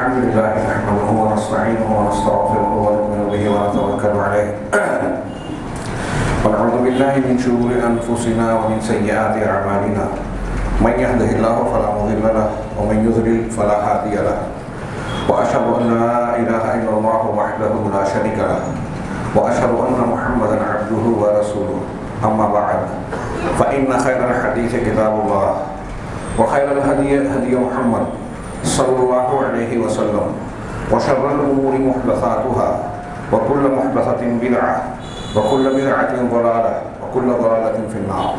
الحمد لله نحمده ونستعينه ونستغفره ونؤمن به ونتوكل عليه ونعوذ بالله من شرور أنفسنا ومن سيئات أعمالنا من يهده الله فلا مضل له ومن يضلل فلا هادي له وأشهد أن لا إله إلا الله وحده لا شريك له وأشهد أن محمدا عبده ورسوله أما بعد فإن خير الحديث كتاب الله وخير الهدي هدي محمد صلى الله عليه وسلم وشر الأمور محدثاتها وكل محدثة بدعة وكل بدعة ضلالة وكل ضلالة في النار.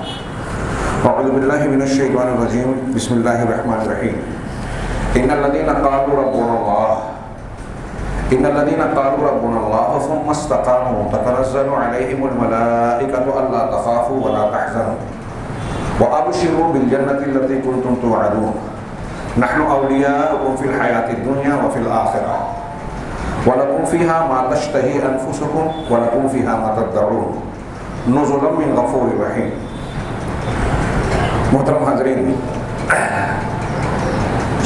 أعوذ بالله من الشيطان الرجيم. بسم الله الرحمن الرحيم. إن الذين قالوا ربنا الله ثم استقاموا تتنزل عليهم الملائكة ألا تخافوا ولا تحزنوا وأبشروا بالجنة التي كنتم توعدون نحن أولياؤكم في الحياة الدنيا وفي الآخرة ولكم فيها ما تشتهي أنفسكم ولكم فيها ما تدعون نزلا من غفور رحيم. محترم حاضرین،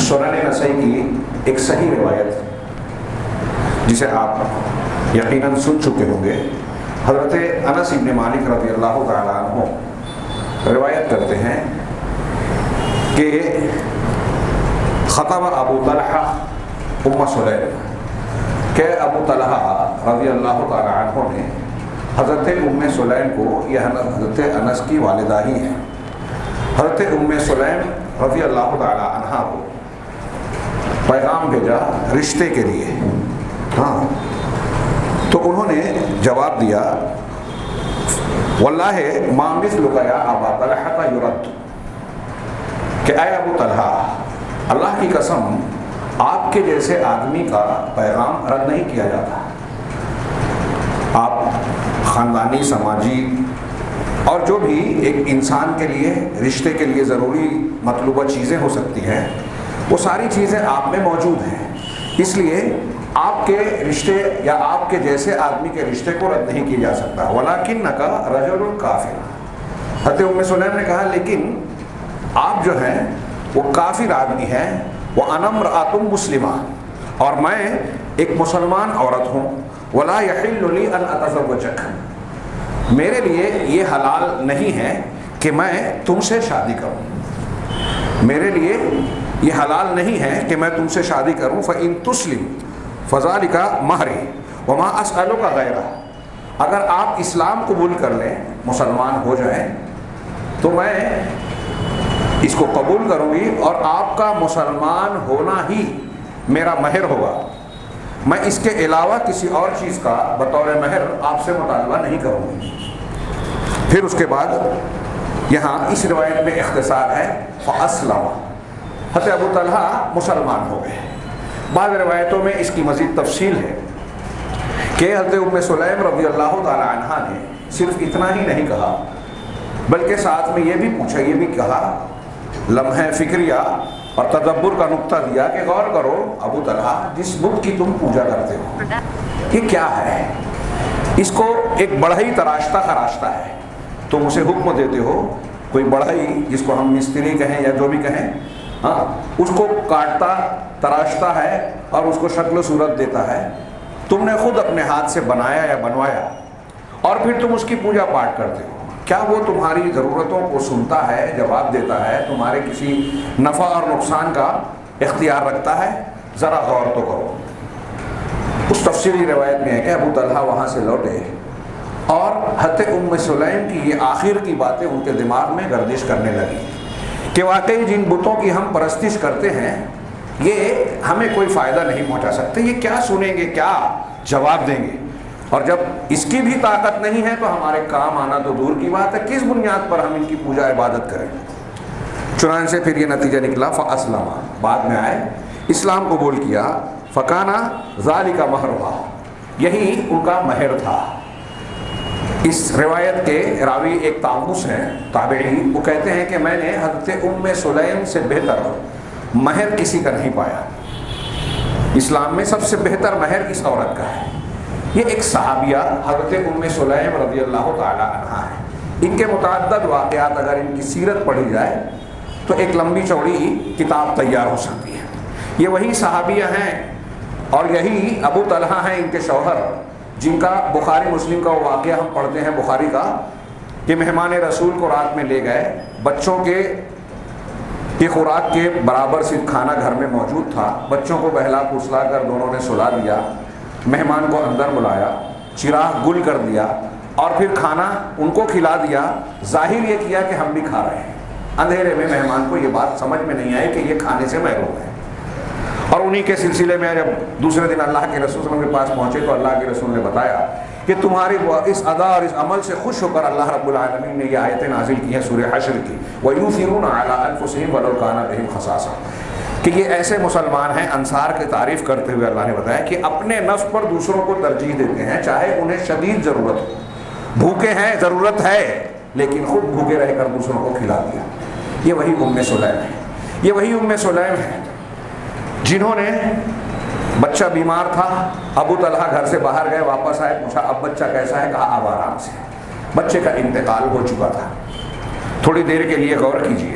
سنن نسائی کی ایک صحیح روایت جسے آپ یقیناً سن چکے ہوں گے، حضرت انس بن مالک رضی اللہ تعالیٰ عنہ روایت کرتے ہیں کہ خطب ابو طلحہ ام سلیم، کہ ابو طلحہ رضی اللہ تعالیٰ عنہ نے حضرت ام سلیم کو، یہ حضرت انس کی والدہ ہی ہیں، حضرت ام سلیم رضی اللہ تعالیٰ عنہ کو پیغام بھیجا رشتے کے لیے. ہاں، تو انہوں نے جواب دیا واللہ ما مثلک یا ابا طلحہ یرد، کہ اے ابو طلحہ، اللہ کی قسم آپ کے جیسے آدمی کا پیغام رد نہیں کیا جاتا. آپ خاندانی، سماجی اور جو بھی ایک انسان کے لیے، رشتے کے لیے ضروری مطلوبہ چیزیں ہو سکتی ہیں، وہ ساری چیزیں آپ میں موجود ہیں. اس لیے آپ کے رشتے یا آپ کے جیسے آدمی کے رشتے کو رد نہیں کیا جا سکتا. وَلَكِنَّكَ رَجُلٌ كَافِرٌ، حضرت ام سلیم نے کہا لیکن آپ جو ہیں وہ کافر آدمی ہیں. وَأَنَا امْرَأَةٌ مُسْلِمَةٌ، اور میں ایک مسلمان عورت ہوں. وَلَا يَحِلُّ لِي أَنْ أَتَزَوَّجَكَ، میرے لیے یہ حلال نہیں ہے کہ میں تم سے شادی کروں. میرے لیے یہ حلال نہیں ہے کہ میں تم سے شادی کروں. فَإِن تُسْلِمْ فَذَلِكَ مَهْرِي وَمَا أَسْأَلُكَ غَيْرَهُ، اگر آپ اسلام قبول کر لیں، مسلمان ہو جائیں، تو میں اس کو قبول کروں گی اور آپ کا مسلمان ہونا ہی میرا مہر ہوگا. میں اس کے علاوہ کسی اور چیز کا بطور مہر آپ سے مطالبہ نہیں کروں گی. پھر اس کے بعد یہاں اس روایت میں اختصار ہے فَأَسْلَمَ، حضرت ابو طلحہ مسلمان ہو گئے. بعض روایتوں میں اس کی مزید تفصیل ہے کہ حضرت ام سلیم رضی اللہ تعالی عنہ نے صرف اتنا ہی نہیں کہا بلکہ ساتھ میں یہ بھی پوچھا، یہ بھی کہا، لمحہ فکریہ اور تدبر کا نقطہ دیا کہ غور کرو ابو طلحہ، جس بت کی تم پوجا کرتے ہو یہ کیا ہے؟ اس کو ایک بڑھئی تراشتا خراشتا ہے، تم اسے حکم دیتے ہو. کوئی بڑھئی جس کو ہم مستری کہیں یا جو بھی کہیں، ہاں، اس کو کاٹتا تراشتا ہے اور اس کو شکل و صورت دیتا ہے. تم نے خود اپنے ہاتھ سے بنایا یا بنوایا اور پھر تم اس کی پوجا پاٹ کرتے ہو. کیا وہ تمہاری ضرورتوں کو سنتا ہے، جواب دیتا ہے، تمہارے کسی نفع اور نقصان کا اختیار رکھتا ہے؟ ذرا غور تو کرو. اس تفصیلی روایت میں ہے کہ ابو طلحہ وہاں سے لوٹے اور حضرت ام سلیم کی یہ آخر کی باتیں ان کے دماغ میں گردش کرنے لگی کہ واقعی جن بتوں کی ہم پرستش کرتے ہیں یہ ہمیں کوئی فائدہ نہیں پہنچا سکتے. یہ کیا سنیں گے، کیا جواب دیں گے، اور جب اس کی بھی طاقت نہیں ہے تو ہمارے کام آنا تو دور کی بات ہے، کس بنیاد پر ہم ان کی پوجا عبادت کریں. چنانچہ پھر یہ نتیجہ نکلا فَأَسْلَمَ، بعد میں آئے، اسلام قبول کیا. فَكَانَ ذَلِكَ مَهْرُهَا، یہی ان کا مہر تھا. اس روایت کے راوی ایک طاووس ہیں، تابعی، وہ کہتے ہیں کہ میں نے حضرت ام سلیم سے بہتر مہر کسی کا نہیں پایا. اسلام میں سب سے بہتر مہر اس عورت کا ہے. یہ ایک صحابیہ حضرت ام سلیم رضی اللہ تعالی عنہا ہے. ان کے متعدد واقعات اگر ان کی سیرت پڑھی جائے تو ایک لمبی چوڑی کتاب تیار ہو سکتی ہے. یہ وہی صحابیہ ہیں اور یہی ابو طلحہ ہیں ان کے شوہر، جن کا بخاری مسلم کا وہ واقعہ ہم پڑھتے ہیں بخاری کا، کہ مہمان رسول کو رات میں لے گئے، بچوں کے خوراک کے برابر صرف کھانا گھر میں موجود تھا، بچوں کو بہلا پھسلا کر دونوں نے سلا دیا، مہمان کو اندر بلایا، چراغ گل کر دیا اور پھر کھانا ان کو کھلا دیا، ظاہر یہ کیا کہ ہم بھی کھا رہے ہیں۔ اندھیرے میں مہمان کو یہ بات سمجھ میں نہیں آئی کہ یہ کھانے سے محروم ہے، اور انہی کے سلسلے میں جب دوسرے دن اللہ کے رسول صلی اللہ علیہ وسلم کے پاس پہنچے تو اللہ کے رسول نے بتایا کہ تمہاری اس ادا اور اس عمل سے خوش ہو کر اللہ رب العالمین نے یہ آیتیں نازل کی ہیں سورہ حشر کی، وَيُؤْثِرُونَ عَلَىٰ أَنفُسِهِمْ وَلَوْ كَانَ بِهِمْ خَصَاصَةٌ، کہ یہ ایسے مسلمان ہیں، انصار کی تعریف کرتے ہوئے اللہ نے بتایا کہ اپنے نفس پر دوسروں کو ترجیح دیتے ہیں چاہے انہیں شدید ضرورت ہو، بھوکے ہیں، ضرورت ہے، لیکن خود بھوکے رہ کر دوسروں کو کھلا دیا۔ یہ وہی ام سلیم ہے، یہ وہی ام سلیم ہے جنہوں نے، بچہ بیمار تھا، ابو طلحہ گھر سے باہر گئے، واپس آئے، پوچھا اب بچہ کیسا ہے؟ کہا اب آرام سے۔ بچے کا انتقال ہو چکا تھا۔ تھوڑی دیر کے لیے غور کیجئے،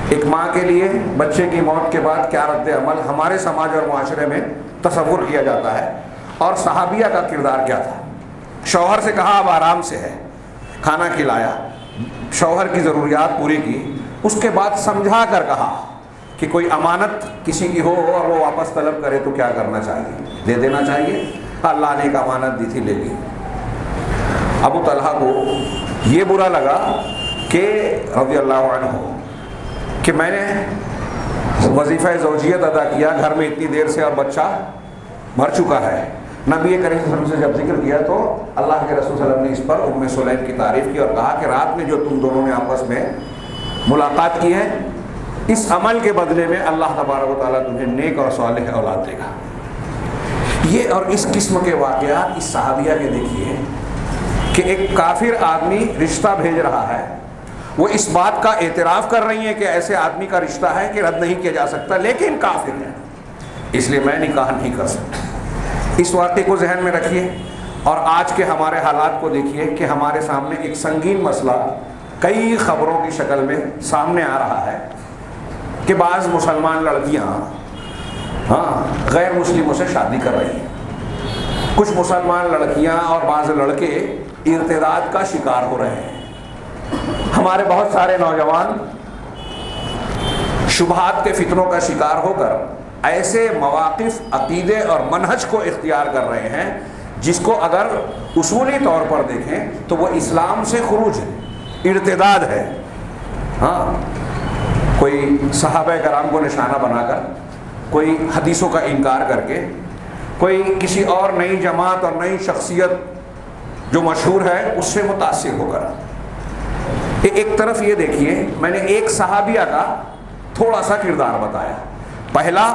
ایک ماں کے لیے بچے کی موت کے بعد کیا رد عمل ہمارے سماج اور معاشرے میں تصور کیا جاتا ہے، اور صحابیہ کا کردار کیا تھا۔ شوہر سے کہا اب آرام سے ہے، کھانا کھلایا، شوہر کی ضروریات پوری کی، اس کے بعد سمجھا کر کہا کہ کوئی امانت کسی کی ہو اور وہ واپس طلب کرے تو کیا کرنا چاہیے؟ دے دینا چاہیے۔ اللہ نے ایک امانت دی تھی، لے لی۔ ابو طلحہ کو یہ برا لگا کہ رضی اللہ عنہ کہ میں نے وظیفہ زوجیت ادا کیا گھر میں اتنی دیر سے اور بچہ مر چکا ہے۔ نبی کریم صلی اللہ علیہ وسلم سے جب ذکر کیا تو اللہ کے رسول صلی اللہ علیہ وسلم نے اس پر ام سلیم کی تعریف کی اور کہا کہ رات میں جو تم دونوں نے آپس میں ملاقات کی ہے، اس عمل کے بدلے میں اللہ تبارک و تعالیٰ تمہیں نیک اور صالح اولاد دے گا۔ یہ اور اس قسم کے واقعات اس صحابیہ کے دیکھیے کہ ایک کافر آدمی رشتہ بھیج رہا ہے، وہ اس بات کا اعتراف کر رہی ہیں کہ ایسے آدمی کا رشتہ ہے کہ رد نہیں کیا جا سکتا، لیکن کافر ہے اس لیے میں نکاح نہیں کر سکتا۔ اس واقعے کو ذہن میں رکھیے اور آج کے ہمارے حالات کو دیکھیے کہ ہمارے سامنے ایک سنگین مسئلہ کئی خبروں کی شکل میں سامنے آ رہا ہے کہ بعض مسلمان لڑکیاں غیر مسلموں سے شادی کر رہی ہیں، کچھ مسلمان لڑکیاں اور بعض لڑکے ارتداد کا شکار ہو رہے ہیں۔ ہمارے بہت سارے نوجوان شبہات کے فتنوں کا شکار ہو کر ایسے مواقف، عقیدے اور منہج کو اختیار کر رہے ہیں جس کو اگر اصولی طور پر دیکھیں تو وہ اسلام سے خروج ہے، ارتداد ہے۔ کوئی صحابہ کرام کو نشانہ بنا کر، کوئی حدیثوں کا انکار کر کے، کوئی کسی اور نئی جماعت اور نئی شخصیت جو مشہور ہے اس سے متاثر ہو کر۔ ایک طرف یہ دیکھیے، میں نے ایک صحابیہ کا تھوڑا سا کردار بتایا۔ پہلا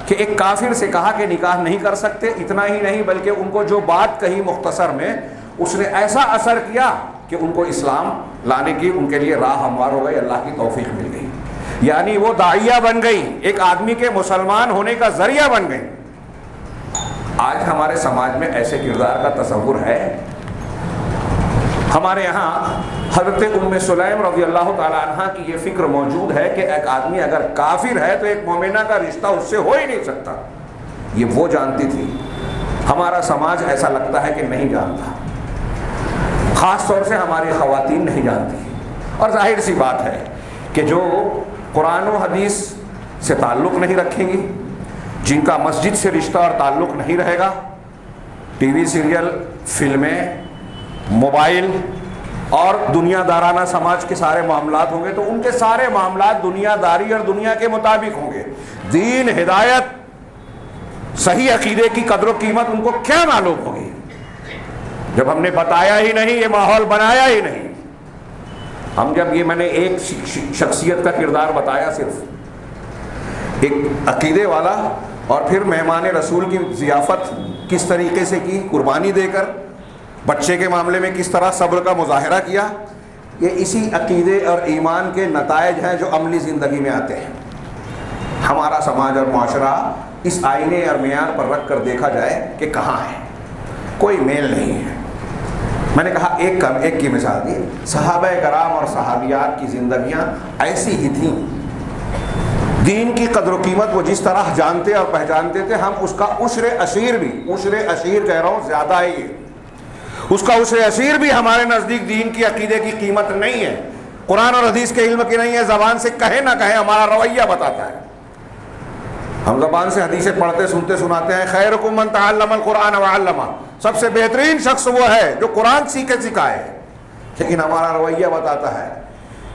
کہ ایک کافر سے کہا کہ نکاح نہیں کر سکتے، اتنا ہی نہیں بلکہ ان کو جو بات کہی مختصر میں اس نے ایسا اثر کیا کہ ان کو اسلام لانے کی ان کے لیے راہ ہموار ہو گئی، اللہ کی توفیق مل گئی، یعنی وہ داعیہ بن گئی، ایک آدمی کے مسلمان ہونے کا ذریعہ بن گئی۔ آج ہمارے سماج میں ایسے کردار کا تصور ہے؟ ہمارے یہاں حضرت ام سلیم رضی اللہ تعالی عنہ کی یہ فکر موجود ہے کہ ایک آدمی اگر کافر ہے تو ایک مومنہ کا رشتہ اس سے ہو ہی نہیں سکتا۔ یہ وہ جانتی تھی، ہمارا سماج ایسا لگتا ہے کہ نہیں جانتا، خاص طور سے ہماری خواتین نہیں جانتی، اور ظاہر سی بات ہے کہ جو قرآن و حدیث سے تعلق نہیں رکھیں گی، جن کا مسجد سے رشتہ اور تعلق نہیں رہے گا، ٹی وی سیریل، فلمیں، موبائل اور دنیا دارانہ سماج کے سارے معاملات ہوں گے تو ان کے سارے معاملات دنیا داری اور دنیا کے مطابق ہوں گے۔ دین، ہدایت، صحیح عقیدے کی قدر و قیمت ان کو کیا معلوم ہوگی جب ہم نے بتایا ہی نہیں، یہ ماحول بنایا ہی نہیں۔ ہم جب یہ میں نے ایک شخصیت کا کردار بتایا، صرف ایک عقیدے والا، اور پھر مہمان رسول کی ضیافت کس طریقے سے کی، قربانی دے کر، بچے کے معاملے میں کس طرح صبر کا مظاہرہ کیا، یہ اسی عقیدے اور ایمان کے نتائج ہیں جو عملی زندگی میں آتے ہیں۔ ہمارا سماج اور معاشرہ اس آئینے اور معیار پر رکھ کر دیکھا جائے کہ کہاں ہے، کوئی میل نہیں ہے۔ میں نے کہا ایک کی مثال دی، صحابہ کرام اور صحابیات کی زندگیاں ایسی ہی تھیں دین کی قدر و قیمت وہ جس طرح جانتے اور پہچانتے تھے، ہم اس کا عشر اشیر بھی، عشر اشیر کہہ رہا ہوں زیادہ ہے یہ، اس کا عشر اشیر بھی ہمارے نزدیک دین کی عقیدے کی قیمت نہیں ہے، قرآن اور حدیث کے علم کی نہیں ہے۔ زبان سے کہے نہ کہے ہمارا رویہ بتاتا ہے۔ ہم زبان سے حدیثیں پڑھتے سنتے سناتے ہیں، خیرکم من تعلم القرآن وعلمہ، سب سے بہترین شخص وہ ہے جو قرآن سیکھے سکھائے، لیکن ہمارا رویہ بتاتا ہے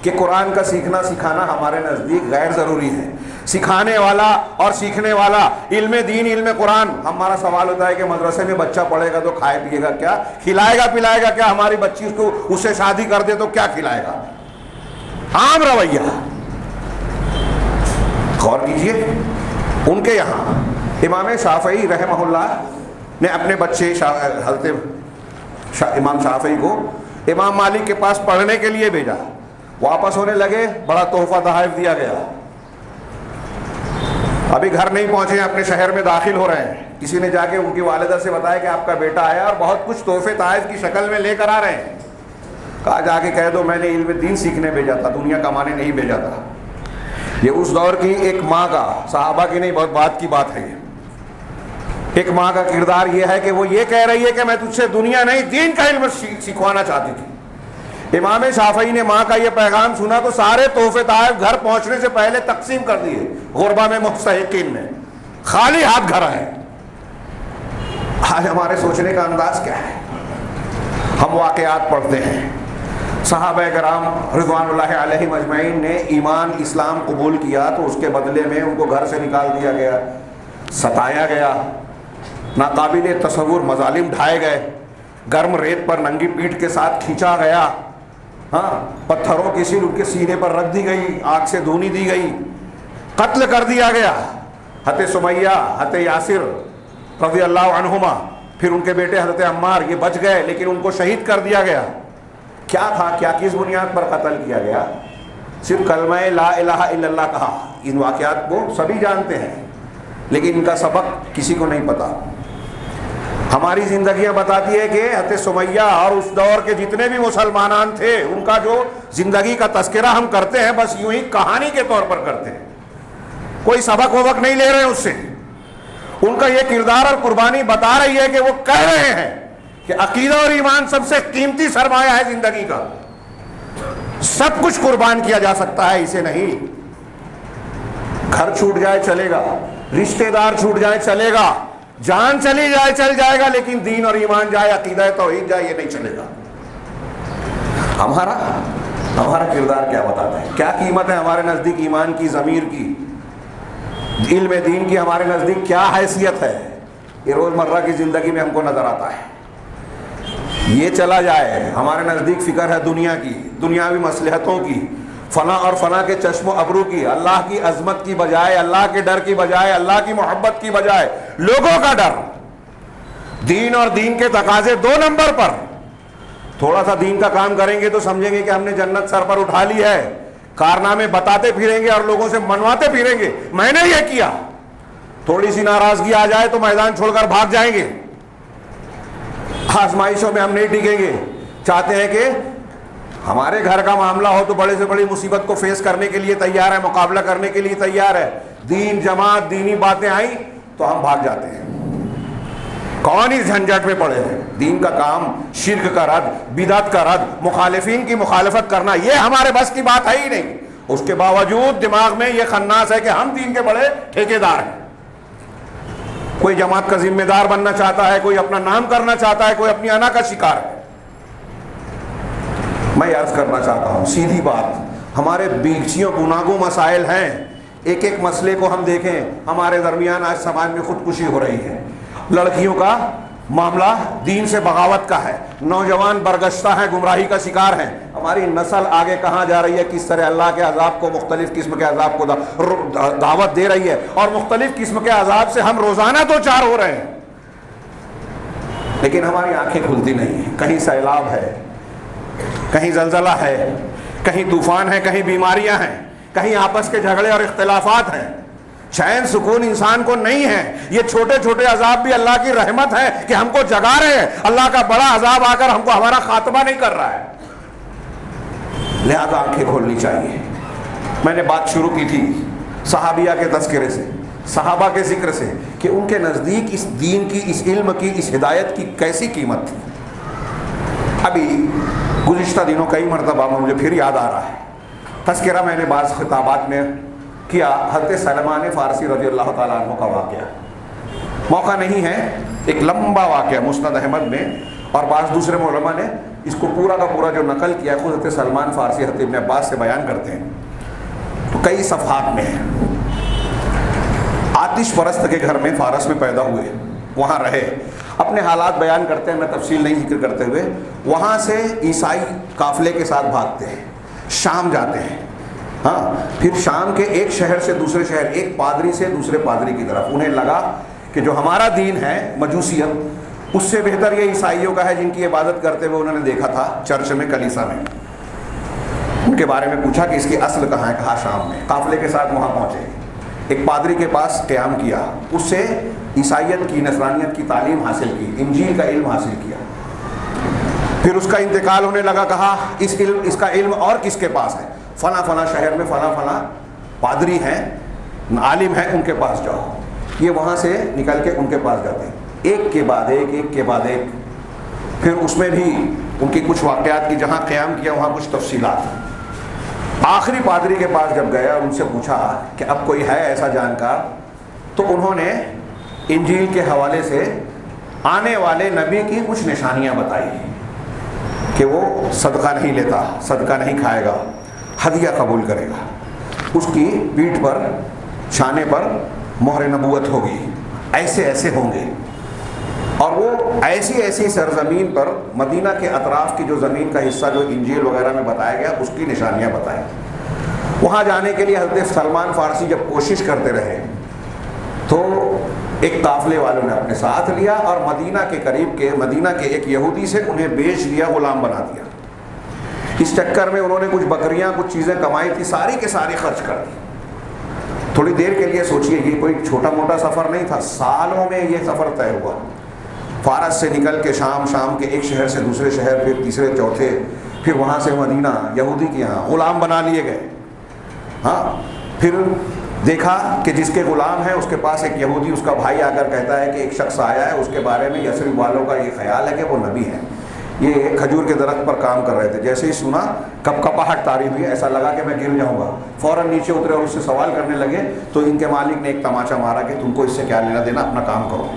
کہ قرآن کا سیکھنا سکھانا ہمارے نزدیک غیر ضروری ہے۔ سکھانے والا اور سیکھنے والا علم دین علم قرآن، ہمارا سوال ہوتا ہے کہ مدرسے میں بچہ پڑھے گا تو کھائے پیے گا کیا، کھلائے گا پلائے گا کیا، ہماری بچی اس سے شادی کر دے تو کیا کھلائے گا، عام رویہ۔ غور کیجئے، ان کے یہاں امام شافعی رحمہ اللہ نے اپنے بچے حضرت امام شافعی کو امام مالک کے پاس پڑھنے کے لیے بھیجا، واپس ہونے لگے، بڑا تحفہ تحائف دیا گیا، ابھی گھر نہیں پہنچے ہیں، اپنے شہر میں داخل ہو رہے ہیں، کسی نے جا کے ان کی والدہ سے بتایا کہ آپ کا بیٹا آیا اور بہت کچھ تحفے تحائف کی شکل میں لے کر آ رہے ہیں۔ کہا جا کے کہہ دو میں نے علم دین سیکھنے بھیجا تھا، دنیا کمانے نہیں بھیجا تھا۔ یہ اس دور کی ایک ماں کا، صحابہ کی نہیں، بہت بات کی بات ہے یہ، ایک ماں کا کردار یہ ہے کہ وہ یہ کہہ رہی ہے کہ میں تجھ سے دنیا نہیں دین کا علم سکھوانا چاہتی تھی۔ امام شافعی نے ماں کا یہ پیغام سنا تو سارے تحفے تحائف گھر پہنچنے سے پہلے تقسیم کر دیے، غربا میں مستحقین میں، خالی ہاتھ گھر آئے۔ آج ہمارے سوچنے کا انداز کیا ہے؟ ہم واقعات پڑھتے ہیں، صحابہ کرام رضوان اللہ علیہم اجمعین نے ایمان اسلام قبول کیا تو اس کے بدلے میں ان کو گھر سے نکال دیا گیا، ستایا گیا، ناقابل تصور مظالم ڈھائے گئے، گرم ریت پر ننگی پیٹھ کے ساتھ کھینچا گیا، ہاں پتھروں کی سیل ان کے سینے پر رکھ دی گئی، آگ سے دھونی دی گئی، قتل کر دیا گیا۔ حضرت سمیہ، حضرت یاسر رضی اللہ عنہما، پھر ان کے بیٹے حضرت عمار، یہ بچ گئے لیکن ان کو شہید کر دیا گیا۔ کیا تھا، کیا کس بنیاد پر قتل کیا گیا؟ صرف کلمہ لا الہ الا اللہ کہا۔ ان واقعات کو سبھی جانتے ہیں لیکن ان کا سبق کسی کو نہیں پتا۔ ہماری زندگیاں بتاتی ہے کہ حضرت سمیہ اور اس دور کے جتنے بھی مسلمانان تھے ان کا جو زندگی کا تذکرہ ہم کرتے ہیں بس یوں ہی کہانی کے طور پر کرتے ہیں، کوئی سبق وبق نہیں لے رہے اس سے۔ ان کا یہ کردار اور قربانی بتا رہی ہے کہ وہ کہہ رہے ہیں کہ عقیدہ اور ایمان سب سے قیمتی سرمایہ ہے زندگی کا، سب کچھ قربان کیا جا سکتا ہے اسے نہیں۔ گھر چھوٹ جائے چلے گا، رشتہ دار چھوٹ جائے چلے گا، جان چلی جائے چل جائے گا، لیکن دین اور ایمان جائے، عقیدہ توحید جائے، یہ نہیں چلے گا۔ ہمارا کردار کیا بتاتا ہے؟ کیا قیمت ہے ہمارے نزدیک ایمان کی، ضمیر کی، علم دین کی ہمارے نزدیک کیا حیثیت ہے؟ یہ روزمرہ کی زندگی میں ہم کو نظر آتا ہے۔ یہ چلا جائے، ہمارے نزدیک فکر ہے دنیا کی، دنیاوی مصلحتوں کی، فنا اور فنا کے چشم و ابرو کی، اللہ کی عظمت کی بجائے، اللہ کے ڈر کی بجائے، اللہ کی محبت کی بجائے لوگوں کا ڈر، دین اور دین کے تقاضے 2 نمبر پر۔ تھوڑا سا دین کا کام کریں گے تو سمجھیں گے کہ ہم نے جنت سر پر اٹھا لی ہے، کارنامے بتاتے پھریں گے اور لوگوں سے منواتے پھریں گے میں نے یہ کیا، تھوڑی سی ناراضگی آ جائے تو میدان چھوڑ کر بھاگ جائیں گے، آزمائشوں میں ہم نہیں ٹکیں گے۔ چاہتے ہیں کہ ہمارے گھر کا معاملہ ہو تو بڑے سے بڑی مصیبت کو فیس کرنے کے لیے تیار ہے، مقابلہ کرنے کے لیے تیار ہے، دین جماعت دینی باتیں آئیں تو ہم بھاگ جاتے ہیں، کون اس جھنجٹ میں پڑے ہیں؟ دین کا کام، شرک کا رد، بدعت کا رد، مخالفین کی مخالفت کرنا، یہ ہمارے بس کی بات ہے ہی نہیں۔ اس کے باوجود دماغ میں یہ خناس ہے کہ ہم دین کے بڑے ٹھیکیدار ہیں۔ کوئی جماعت کا ذمہ دار بننا چاہتا ہے، کوئی اپنا نام کرنا چاہتا ہے، کوئی اپنی انا کا شکار ہے۔ میں عرض کرنا چاہتا ہوں سیدھی بات، ہمارے بیچیوں گناگوں مسائل ہیں، ایک ایک مسئلے کو ہم دیکھیں، ہمارے درمیان آج سماج میں خودکشی ہو رہی ہے، لڑکیوں کا معاملہ دین سے بغاوت کا ہے، نوجوان برگشتہ ہیں، گمراہی کا شکار ہیں، ہماری نسل آگے کہاں جا رہی ہے، کس طرح اللہ کے عذاب کو، مختلف قسم کے عذاب کو دعوت دے رہی ہے، اور مختلف قسم کے عذاب سے ہم روزانہ دو چار ہو رہے ہیں، لیکن ہماری آنکھیں کھلتی نہیں ہیں۔ کہیں سیلاب ہے، کہیں زلزلہ ہے، کہیں طوفان ہے، کہیں بیماریاں ہیں، کہیں آپس کے جھگڑے اور اختلافات ہیں، چین سکون انسان کو نہیں ہے۔ یہ چھوٹے چھوٹے عذاب بھی اللہ کی رحمت ہے کہ ہم کو جگا رہے ہیں، اللہ کا بڑا عذاب آ کر ہم کو ہمارا خاتمہ نہیں کر رہا ہے، لہذا آنکھیں کھولنی چاہیے۔ میں نے بات شروع کی تھی صحابیہ کے تذکرے سے، صحابہ کے ذکر سے کہ ان کے نزدیک اس دین کی، اس علم کی، اس ہدایت کی کیسی قیمت تھی۔ ابھی گزشتہ دنوں کئی مرتبہ مجھے پھر یاد آ رہا ہے، تذکرہ میں نے بعض خطابات میں کیا حضرت سلمان فارسی رضی اللہ تعالیٰ عنہ کا واقعہ۔ موقع نہیں ہے، ایک لمبا واقعہ مسند احمد میں، اور بعض دوسرے علماء نے اس کو پورا کا پورا جو نقل کیا خود حضرت سلمان فارسی حضرت ابن عباس سے بیان کرتے ہیں، تو کئی صفحات میں ہے۔ آتش پرست کے گھر میں فارس میں پیدا ہوئے، وہاں رہے، اپنے حالات بیان کرتے ہیں، میں تفصیل نہیں ذکر کرتے ہوئے۔ وہاں سے عیسائی قافلے کے ساتھ بھاگتے ہیں، شام جاتے ہیں، ہاں، پھر شام کے ایک شہر سے دوسرے شہر، ایک پادری سے دوسرے پادری کی طرف۔ انہیں لگا کہ جو ہمارا دین ہے مجوسیت، اس سے بہتر یہ عیسائیوں کا ہے جن کی عبادت کرتے ہوئے انہوں نے دیکھا تھا چرچ میں، کلیسا میں۔ ان کے بارے میں پوچھا کہ اس کی اصل کہاں ہے، کہا شام میں۔ قافلے کے ساتھ وہاں پہنچے، ایک پادری کے پاس قیام کیا، اس سے عیسائیت کی، نصرانیت کی تعلیم حاصل کی، انجیل کا علم حاصل کیا۔ پھر اس کا انتقال ہونے لگا، کہا اس کا علم اور کس کے پاس ہے؟ فلاں فلاں شہر میں فلاں فلاں پادری ہیں، عالم ہیں، ان کے پاس جاؤ۔ یہ وہاں سے نکل کے ان کے پاس جاتے ہیں، ایک کے بعد ایک، ایک کے بعد ایک۔ پھر اس میں بھی ان کی کچھ واقعات کی، جہاں قیام کیا وہاں کچھ تفصیلات۔ آخری پادری کے پاس جب گیا اور ان سے پوچھا کہ اب کوئی ہے ایسا جانکار، تو انہوں نے انجیل کے حوالے سے آنے والے نبی کی کچھ نشانیاں بتائی کہ وہ صدقہ نہیں لیتا، صدقہ نہیں کھائے گا، ہدیہ قبول کرے گا، اس کی پیٹھ پر، چھانے پر مہر نبوت ہوگی، ایسے ایسے ہوں گے۔ اور وہ ایسی ایسی سرزمین پر، مدینہ کے اطراف کی جو زمین کا حصہ جو انجیل وغیرہ میں بتایا گیا، اس کی نشانیاں بتائیں۔ وہاں جانے کے لیے حضرت سلمان فارسی جب کوشش کرتے رہے تو ایک قافلے والوں نے اپنے ساتھ لیا اور مدینہ کے قریب کے، مدینہ کے ایک یہودی سے انہیں بیچ دیا، غلام بنا دیا۔ اس چکر میں انہوں نے کچھ بکریاں، کچھ چیزیں کمائی تھی، ساری کے ساری خرچ کر دی۔ تھوڑی دیر کے لیے سوچئے، یہ کوئی چھوٹا موٹا سفر نہیں تھا، سالوں میں یہ سفر طے ہوا۔ فارس سے نکل کے شام، شام کے ایک شہر سے دوسرے شہر، پھر تیسرے چوتھے، پھر وہاں سے مدینہ، یہودی کے یہاں غلام بنا لیے گئے۔ ہاں، پھر دیکھا کہ جس کے غلام ہیں اس کے پاس ایک یہودی، اس کا بھائی آ کر کہتا ہے کہ ایک شخص آیا ہے، اس کے بارے میں یثرب والوں کا یہ خیال ہے کہ وہ نبی ہے۔ یہ کھجور کے درخت پر کام کر رہے تھے، جیسے ہی سنا کپکپاہٹ طاری ہوئی، ایسا لگا کہ میں گر جاؤں گا، فوراً نیچے اترے اور اس سے سوال کرنے لگے۔ تو ان کے مالک نے ایک تماچا مارا کہ تم کو اس سے کیا لینا دینا، اپنا کام کرو۔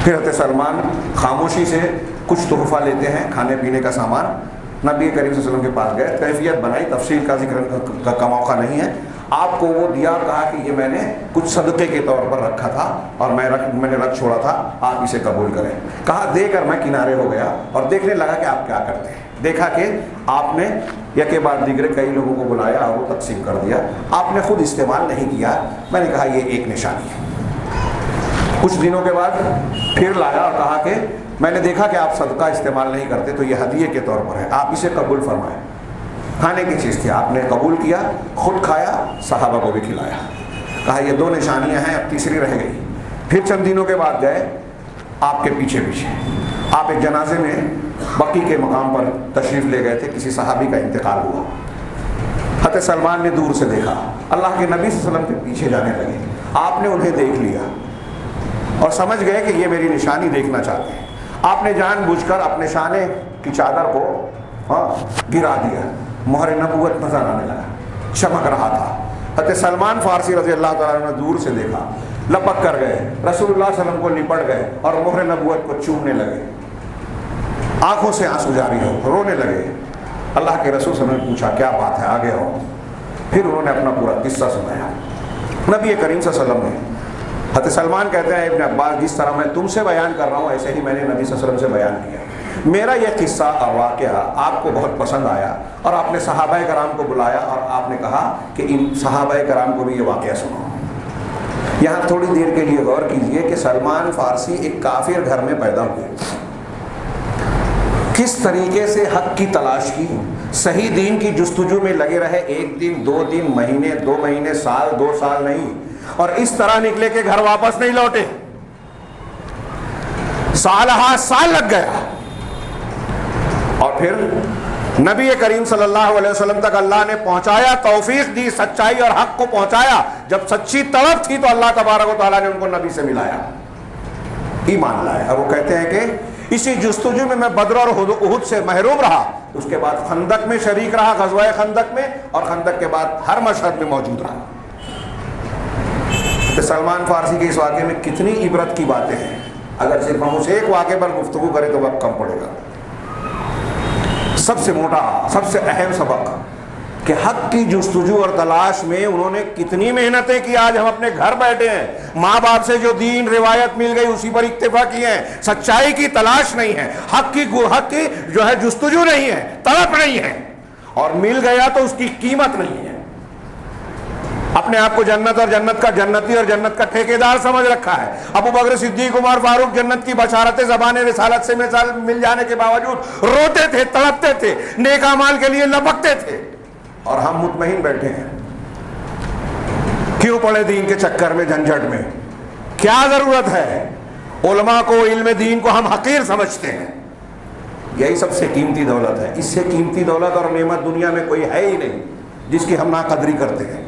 پھر حضرت سلمان خاموشی سے کچھ تحفہ لیتے ہیں، کھانے پینے کا سامان، نبی کریم صلی اللہ علیہ وسلم کے پاس گئے، کیفیت بنائی، تفصیل کا ذکر کا موقع نہیں ہے، آپ کو وہ دیا اور کہا کہ یہ میں نے کچھ صدقے کے طور پر رکھا تھا اور میں نے رکھ چھوڑا تھا، آپ اسے قبول کریں۔ کہا، دے کر میں کنارے ہو گیا اور دیکھنے لگا کہ آپ کیا کرتے ہیں۔ دیکھا کہ آپ نے یکے بعد دیگرے کئی لوگوں کو بلایا اور وہ تقسیم کر دیا، آپ نے خود استعمال نہیں کیا۔ میں نے کہا یہ ایک نشانی ہے۔ کچھ دنوں کے بعد پھر لایا اور کہا کہ میں نے دیکھا کہ آپ صدقہ استعمال نہیں کرتے، تو یہ ہدیے کے طور پر ہے، آپ اسے قبول فرمائیں۔ کھانے کی چیز تھی، آپ نے قبول کیا، خود کھایا، صحابہ کو بھی کھلایا۔ کہا یہ دو نشانیاں ہیں، اب تیسری رہ گئی۔ پھر چند دنوں کے بعد گئے آپ کے پیچھے پیچھے، آپ ایک جنازے میں بقی کے مقام پر تشریف لے گئے تھے، کسی صحابی کا انتقال ہوا۔ حضرت سلمان نے دور سے دیکھا، اللہ کے نبی صلی اللہ علیہ وسلم کے پیچھے جانے لگے، آپ نے انہیں دیکھ لیا اور سمجھ گئے کہ یہ میری نشانی دیکھنا چاہتے ہیں۔ آپ نے جان بوجھ کر اپنے شانے کی چادر کو گرا دیا، مہر نبوت نظر آنے لگا، چمک رہا تھا۔ حضرت سلمان فارسی رضی اللہ تعالیٰ عنہ نے دور سے دیکھا، لپک کر گئے، رسول اللہ صلی اللہ علیہ وسلم کو لپٹ گئے اور مہر نبوت کو چومنے لگے، آنکھوں سے آنسو جاری ہو، رونے لگے۔ اللہ کے رسول صلی اللہ علیہ وسلم نے پوچھا کیا بات ہے، آگے ہو۔ پھر انہوں نے اپنا پورا قصہ سنایا۔ نبی کریم صلی اللہ علیہ وسلم نے، حضرت سلمان کہتے ہیں ابن عباس، جس طرح میں تم سے بیان کر رہا ہوں ایسے ہی میں نے نبی صلی اللہ علیہ وسلم سے بیان کیا۔ میرا یہ قصہ اور واقعہ آپ کو بہت پسند آیا اور آپ نے صحابہ کرام کو بلایا اور آپ نے کہا کہ ان صحابہ کرام کو بھی یہ واقعہ سنو۔ یہاں تھوڑی دیر کے لیے غور کیجئے کہ سلمان فارسی ایک کافر گھر میں پیدا ہوئے، کس طریقے سے حق کی تلاش کی، صحیح دین کی جستجو میں لگے رہے، ایک دن، دو دن، مہینے، 2 مہینے، سال، 2 سال نہیں، اور اس طرح نکلے کہ گھر واپس نہیں لوٹے، سال ہا سال لگ گیا۔ اور پھر نبی کریم صلی اللہ علیہ وسلم تک اللہ نے پہنچایا، توفیق دی، سچائی اور حق کو پہنچایا۔ جب سچی طلب تھی تو اللہ تبارک و تعالیٰ نے ان کو نبی سے ملایا، ایمان لایا۔ اور وہ کہتے ہیں کہ اسی جستجو میں بدر اور احد سے محروم رہا، اس کے بعد خندق میں شریک رہا، غزوہ خندق میں، اور خندق کے بعد ہر مشہد میں موجود رہا۔ تو سلمان فارسی کے اس واقعے میں کتنی عبرت کی باتیں ہیں، اگر صرف ہم اس ایک واقعے پر گفتگو کریں تو وقت کم پڑے گا۔ سب سے موٹا، سب سے اہم سبق کہ حق کی جستجو اور تلاش میں انہوں نے کتنی محنتیں کی۔ آج ہم اپنے گھر بیٹھے ہیں، ماں باپ سے جو دین روایت مل گئی اسی پر اکتفا کیے ہیں، سچائی کی تلاش نہیں ہے، حق کی جو ہے جستجو نہیں ہے، طلب نہیں ہے، اور مل گیا تو اس کی قیمت نہیں ہے۔ اپنے آپ کو جنت اور جنت کا جنتی اور جنت کا ٹھیکیدار سمجھ رکھا ہے۔ ابو بکر صدیق، عمر فاروق جنت کی بشارتیں زبان رسالت سے مل جانے کے باوجود روتے تھے، تڑپتے تھے، نیک اعمال کے لیے لپکتے تھے، اور ہم مطمئن بیٹھے ہیں۔ کیوں پڑے دین کے چکر میں، جھنجھٹ میں؟ کیا ضرورت ہے؟ علماء کو، علم دین کو ہم حقیر سمجھتے ہیں۔ یہی سب سے قیمتی دولت ہے۔ اس سے قیمتی دولت اور نعمت دنیا میں کوئی ہے ہی نہیں جس کی ہم ناقدری کرتے ہیں۔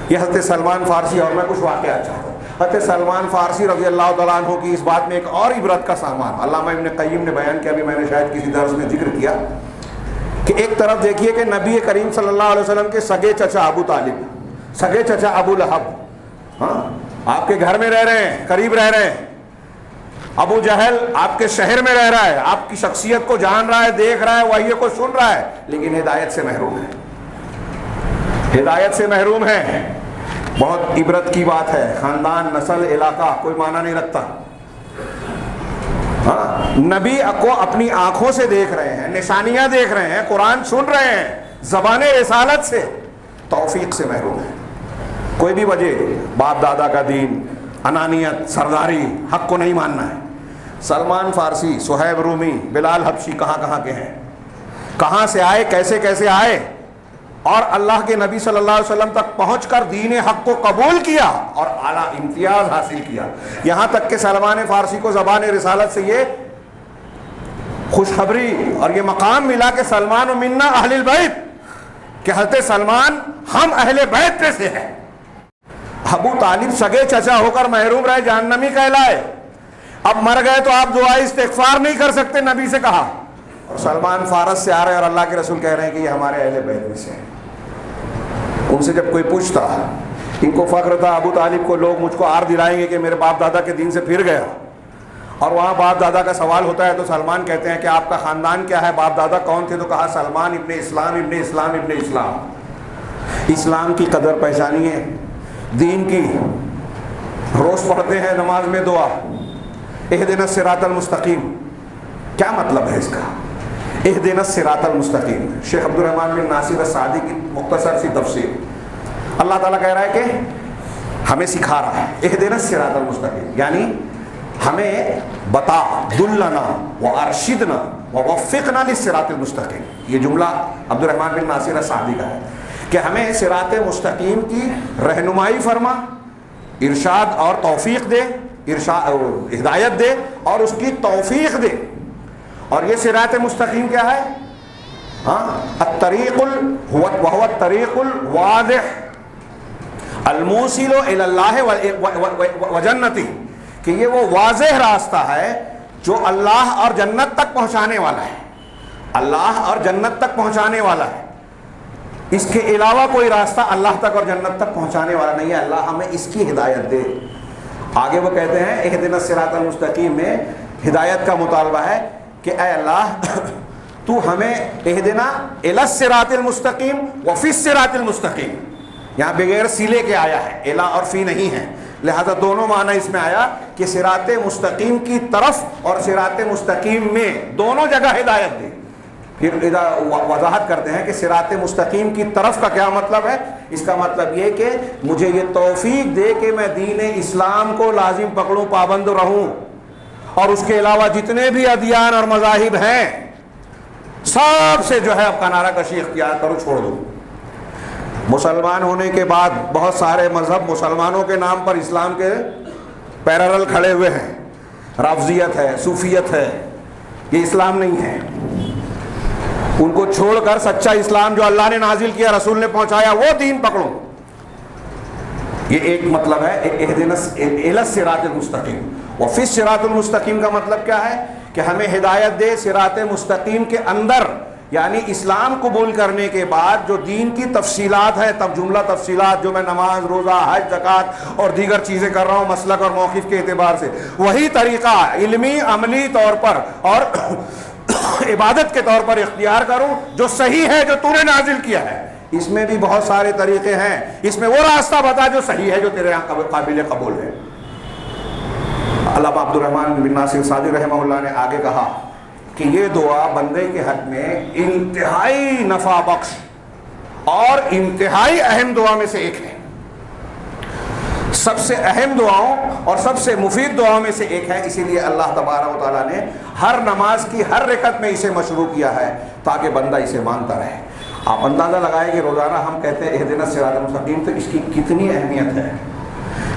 یہ حضرت سلمان فارسی، اور میں کچھ واقعات چاہتا ہوں۔ حضرت سلمان فارسی رضی اللہ تعالیٰ عنہ کی اس بات میں ایک اور عبرت کا سامان علامہ ابن قیم نے بیان کیا، بھی میں نے شاید کسی درس میں ذکر کیا، کہ ایک طرف دیکھیے کہ نبی کریم صلی اللہ علیہ وسلم کے سگے چچا ابو طالب، سگے چچا ابو لہب، ہاں آپ کے گھر میں رہ رہے ہیں، قریب رہ رہے ہیں۔ ابو جہل آپ کے شہر میں رہ رہا ہے، آپ کی شخصیت کو جان رہا ہے، دیکھ رہا ہے، وحی کو سن رہا ہے، لیکن ہدایت سے محروم ہے، ہدایت سے محروم ہے۔ بہت عبرت کی بات ہے، خاندان، نسل، علاقہ کوئی معنی نہیں رکھتا۔ ہاں، نبی کو اپنی آنکھوں سے دیکھ رہے ہیں، نشانیاں دیکھ رہے ہیں، قرآن سن رہے ہیں، زبان رسالت سے، توفیق سے محروم ہے۔ کوئی بھی وجہ، باپ دادا کا دین، انانیت، سرداری، حق کو نہیں ماننا ہے۔ سلمان فارسی، صہیب رومی، بلال حبشی کہاں کہاں کے ہیں، کہاں سے آئے، کیسے کیسے آئے، اور اللہ کے نبی صلی اللہ علیہ وسلم تک پہنچ کر دین حق کو قبول کیا اور اعلیٰ امتیاز حاصل کیا۔ یہاں تک کہ سلمان فارسی کو زبان رسالت سے یہ خوشخبری اور یہ مقام ملا کہ سلمان و منا اہل البیت، کہ حضرت سلمان ہم اہل بیت میں سے ہیں۔ ابو طالب سگے چچا ہو کر محروم رہے، جہنمی کہلائے، اب مر گئے تو آپ دعائے استغفار نہیں کر سکتے، نبی سے کہا، اور سلمان فارس سے آ رہے ہیں اور اللہ کے رسول کہہ رہے ہیں کہ یہ ہمارے اہل بیت میں سے ہیں۔ ان سے جب کوئی پوچھتا، ان کو فخر تھا ابو طالب کو، لوگ مجھ کو آر دلائیں گے کہ میرے باپ دادا کے دین سے پھر گیا، اور وہاں باپ دادا کا سوال ہوتا ہے تو سلمان کہتے ہیں کہ آپ کا خاندان کیا ہے، باپ دادا کون تھے، تو کہا سلمان ابن اسلام ابن اسلام ابن اسلام۔ اسلام کی قدر پہچانیے، دین کی، روز پڑھتے ہیں نماز میں دعا اہدنا الصراط المستقیم، کیا مطلب ہے اس کا؟ اہدنا الصراط المستقیم، شیخ عبد الرحمن بن ناصر السعدی کی مختصر سی تفسیر۔ اللہ تعالیٰ کہہ رہا ہے کہ ہمیں سکھا رہا ہے اہدنا الصراط المستقیم، یعنی ہمیں بتا، دلنا وارشدنا ووفقنا للصراط المستقیم۔ یہ جملہ عبد الرحمن بن ناصر السعدی کا ہے کہ ہمیں صراط مستقیم کی رہنمائی فرما، ارشاد اور توفیق دے، ہدایت دے اور اس کی توفیق دے۔ اور یہ صراط مستقیم کیا ہے؟ الطریق وهو الطریق الواضح الموصل الى اللہ وجنتہ، کہ یہ وہ واضح راستہ ہے جو اللہ اور جنت تک پہنچانے والا ہے، اللہ اور جنت تک پہنچانے والا ہے۔ اس کے علاوہ کوئی راستہ اللہ تک اور جنت تک پہنچانے والا نہیں ہے، اللہ ہمیں اس کی ہدایت دے۔ آگے وہ کہتے ہیں اہدنا الصراط المستقیم میں ہدایت کا مطالبہ ہے کہ اے اللہ تو ہمیں اہدنا الی الصراط المستقیم وفی الصراط المستقیم، یہاں بغیر سیلے کے آیا ہے، الا اور فی نہیں ہے، لہذا دونوں معنی اس میں آیا کہ صراط مستقیم کی طرف اور صراط مستقیم میں، دونوں جگہ ہدایت دے۔ پھر وضاحت کرتے ہیں کہ صراط مستقیم کی طرف کا کیا مطلب ہے؟ اس کا مطلب یہ کہ مجھے یہ توفیق دے کہ میں دین اسلام کو لازم پکڑوں، پابند رہوں، اور اس کے علاوہ جتنے بھی ادیان اور مذاہب ہیں سب سے جو ہے اب کنارہ کشی اختیار کرو، چھوڑ دو۔ مسلمان ہونے کے بعد بہت سارے مذہب مسلمانوں کے نام پر اسلام کے پیرالل کھڑے ہوئے ہیں، رافضیت ہے، صوفیت ہے، یہ اسلام نہیں ہے۔ ان کو چھوڑ کر سچا اسلام جو اللہ نے نازل کیا، رسول نے پہنچایا، وہ دین پکڑو. یہ ایک مطلب ہے اہدنا الی الصراط المستقیم. وفی الصراط المستقیم کا مطلب کیا ہے کہ ہمیں ہدایت دے صراط مستقیم کے اندر، یعنی اسلام قبول کرنے کے بعد جو دین کی تفصیلات ہیں، تب جملہ تفصیلات جو میں نماز، روزہ، حج، زکوٰۃ اور دیگر چیزیں کر رہا ہوں مسلک اور موقف کے اعتبار سے، وہی طریقہ علمی عملی طور پر اور عبادت کے طور پر اختیار کروں جو صحیح ہے، جو تو نے نازل کیا ہے. اس میں بھی بہت سارے طریقے ہیں، اس میں وہ راستہ بتا جو صحیح ہے، جو تیرے یہاں قابل قبول ہے. علامہ عبد الرحمن بن ناصر سعدی رحمہ اللہ نے آگے کہا کہ یہ دعا بندے کے حق میں انتہائی نفع بخش اور انتہائی اہم دعا میں سے ایک ہے. سب سے اہم دعاؤں اور سب سے مفید دعاؤں میں سے ایک ہے. اسی لیے اللہ تبارک و تعالیٰ نے ہر نماز کی ہر رکعت میں اسے مشروع کیا ہے تاکہ بندہ اسے مانتا رہے. آپ اندازہ لگائیں کہ روزانہ ہم کہتے ہیں اہدنا الصراط المستقیم، تو اس کی کتنی اہمیت ہے.